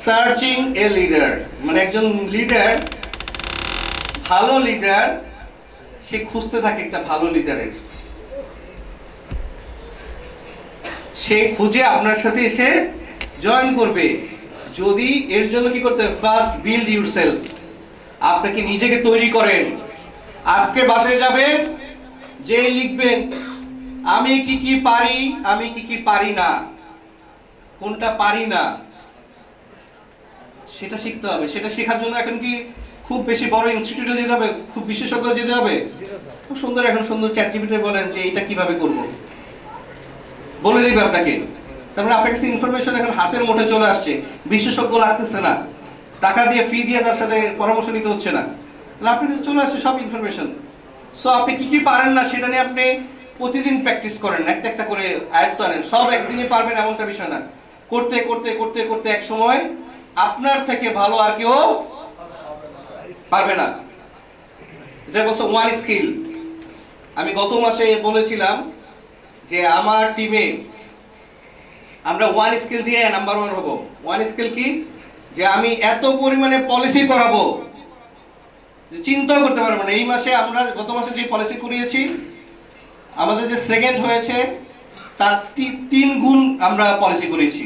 Searching a leader, মানে একজন leader, ভালো লিডার, সে খুঁজতে থাকে একটা ভালো লিডারের। সে খুঁজে আপনার সাথে এসে জয়েন করবে। যদি এর জন্য কি করতে হবে, ফার্স্ট বিল্ড ইউরসেলফ, আপনাকে নিজেকে তৈরি করেন। আজকে বাসায় যাবেন, যে লিখবেন আমি কি কি পারি, আমি কি কি পারি না, কোনটা পারি না সেটা শিখতে হবে। সেটা শেখার জন্য এখন কি খুব বেশি বড় ইনস্টিটিউটে যেতে হবে, খুব বিশেষজ্ঞ যেতে হবে? খুব সুন্দর, এখন সুন্দর চ্যাট জিপিটি বলেন যে এটা কিভাবে করব, বলে দিবে আপনাকে। তারপরে আপনার কাছে ইনফরমেশন এখন হাতের মুঠে চলে আসছে, বিশেষজ্ঞ লাগতেছে না, টাকা দিয়ে ফি দিয়ে তার সাথে পরামর্শ নিতে হচ্ছে না, তাহলে আপনার কাছে চলে আসছে সব ইনফরমেশন। সো আপনি কি কি পারেন না সেটা নিয়ে আপনি প্রতিদিন প্র্যাকটিস করেন, একটা একটা করে আয়ত্ত আনেন। সব একদিনই পারবেন এমনটা বিষয় না, করতে করতে করতে করতে এক সময় আপনার থেকে ভালো আর কেউ পারবে না। এটা বলছে ওয়ান স্কিল। আমি গত মাসে বলেছিলাম যে আমার টিমে আমরা ওয়ান স্কিল দিয়ে নাম্বার 1 হব। ওয়ান স্কিল কি? যে আমি এত পরিমাণে পলিসি করাবো যে চিন্তাও করতে পারবো না। এই মাসে আমরা গত মাসে যে পলিসি করিয়েছি, আমাদের যে সেকেন্ড হয়েছে তার 3 গুণ আমরা পলিসি করেছি।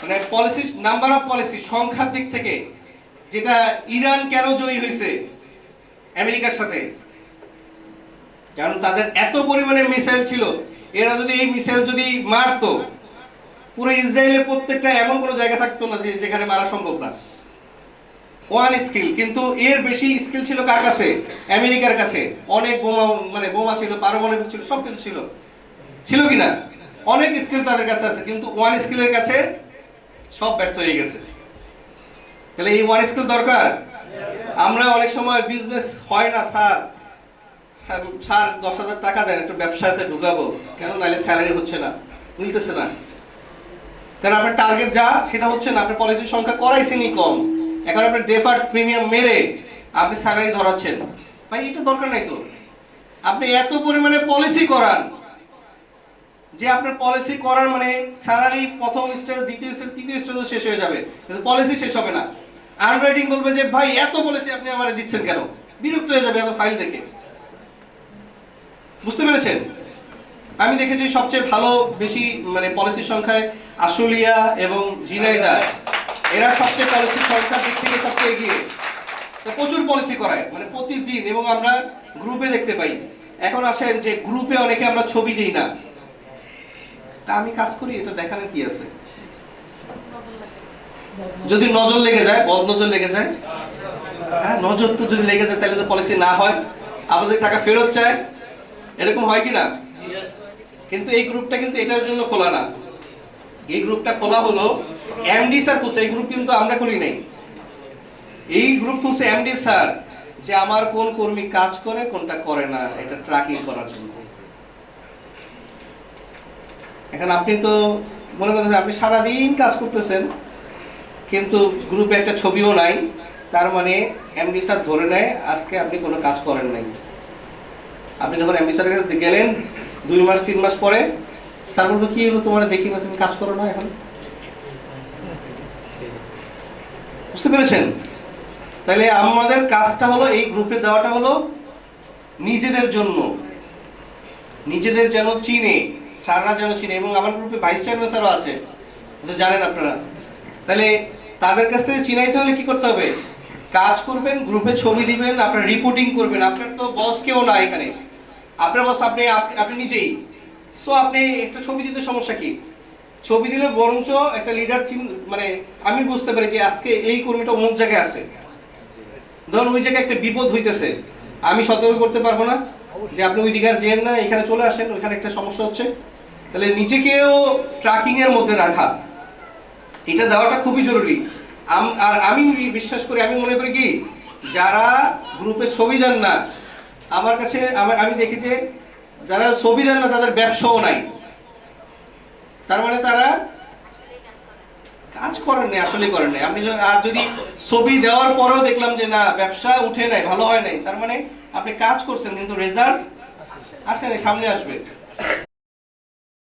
মানে পলিসি, নাম্বার অফ পলিসি, সংখ্যার দিক থেকে, যেটা ইরান কেন জয়ী হয়েছে আমেরিকার সাথে, কারণ তাদের এত পরিমাণে মিসাইল ছিল। এরা যদি এই মিসাইল যদি মারতো, পুরো ইসরায়েলের প্রত্যেকটা এমন কোনো জায়গা থাকতো না যেখানে মারা সম্ভব না। One skill. কিন্তু এর বেশি স্কিল ছিল কার কাছে? আমেরিকার কাছে। অনেক বোমা, মানে বোমা ছিল, পারমাণবিক ছিল, সবকিছু ছিল, ছিল কিনা? অনেক স্কিল তাদের কাছে আছে, কিন্তু ওয়ান স্কিলের কাছে সব ব্যর্থ হয়ে গেছে। তাহলে এই ওয়ান স্কিল দরকার। আমরা অনেক সময় বিজনেস হয় না, স্যার 10,000 টাকা দেন একটু ব্যবসাতে ঢুকাবো, কেন? নাহলে স্যালারি হচ্ছে না, মিলতেছে না, কারণ আপনার টার্গেট যা সেটা হচ্ছে না। আপনার পলিসির সংখ্যা করাইছেনই কম, এখন আপনার ডেফার্ড প্রিমিয়াম মেরে আপনি স্যালারি ধরাচ্ছেন। ভাই এটা দরকার নাই তো। আপনি এত পরিমাণে পলিসি করান যে আপনার পলিসি করার মানে স্যালারি প্রথম স্টেজ, দ্বিতীয় স্টেজ, তৃতীয় স্টেজও শেষ হয়ে যাবে, কিন্তু পলিসি শেষ হবে না। আন্ডাররাইটিং বলবে যে ভাই এত পলিসি আপনি আমারে দিচ্ছেন কেন, বিরক্ত হয়ে যাবে এত ফাইল দেখে। বুঝতে পেরেছেন? আমি দেখেছি সবচেয়ে ভালো, বেশি মানে পলিসির সংখ্যায় আশুলিয়া এবং ঝিনাইদহ, এরা সবচেয়ে পলিসির সংখ্যার দিক থেকে সবচেয়ে এগিয়ে। তো প্রচুর পলিসি করায়, মানে প্রতিদিন, এবং আমরা গ্রুপে দেখতে পাই। এখন আসেন যে গ্রুপে অনেকে আমরা ছবি দিই না, তা আমি কাজ করি, এটা দেখানোর কি আছে? যদি নজর লেগে যায়, বদ নজর লেগে যায়, হ্যাঁ নজর তো যদি লেগে যায় তাহলে তো পলিসি না হয়, আমাদের টাকা ফেরত চায়, এরকম হয় কি না? কিন্তু এই গ্রুপটা কিন্তু এটার জন্য খোলা না। এই গ্রুপটা খোলা হলো এমডি স্যার খুলছে, এই গ্রুপ কিন্তু আমরা খুলি নাই। এই গ্রুপ খুলছে এমডি স্যার, যে আমার কোন কর্মী কাজ করে কোনটা করে না এটা ট্র্যাকিং করার জন্য। এখন আপনি তো মনে করতেছেন আপনি সারাদিন কাজ করতেছেন, কিন্তু গ্রুপে একটা ছবিও নাই, তার মানে এমডি স্যার ধরে নেয় আজকে আপনি কোনো কাজ করেন নাই। আপনি যখন এমডি স্যারের কাছে গেলেন 2 মাস 3 মাস পরে, স্যার বলবো কি হলো তোমার, দেখি না তুমি কাজ করো না এখন। বুঝতে পেরেছেন? তাহলে আমাদের কাজটা হলো এই গ্রুপে দেওয়াটা হলো নিজেদের জন্য, নিজেদের যেন চিনে, স্যাররা যেন চিনে। এবং আমার গ্রুপে ভাইস চেয়ারম্যান স্যারও আছে, তো জানেন আপনারা। তাহলে তাদের কাছ থেকে চিনাইতে হলে কি করতে হবে? কাজ করবেন, গ্রুপে ছবি দিবেন, আপনার রিপোর্টিং করবেন। আপনার তো বস কেউ না এখানে, আপনার বস আপনি, আপনি নিজেই। সো আপনি একটা ছবি দিতে সমস্যা কি? ছবি দিলে বরঞ্চ একটা লিডার মানে আমি বুঝতে পারি যে আজকে এই কর্মীটা অমুক জায়গায় আছে, ধরুন ওই জায়গায় একটা বিপদ হইতেছে, আমি সতর্ক করতে পারবো না যে আপনি ওই দিকে যেন না, এখানে চলে আসেন, ওইখানে একটা সমস্যা হচ্ছে। তাহলে নিজেকেও ট্র্যাকিং এর মধ্যে রাখা, এটা দেওয়াটা খুবই জরুরি। আর আমি বিশ্বাস করি, আমি মনে করি কি, যারা গ্রুপে ছবি দেন না, আমার কাছে আমি দেখি যে যারা ছবি দেন না তাদের ব্যবসাও নাই, তার মানে তারা কাজ করেন নাই, আসলে করেন নাই। আপনি আর যদি ছবি দেওয়ার পরেও দেখলাম যে না ব্যবসা উঠে নাই, ভালো হয় নাই, তার মানে আপনি কাজ করছেন কিন্তু রেজাল্ট আসে নাই, সামনে আসবে।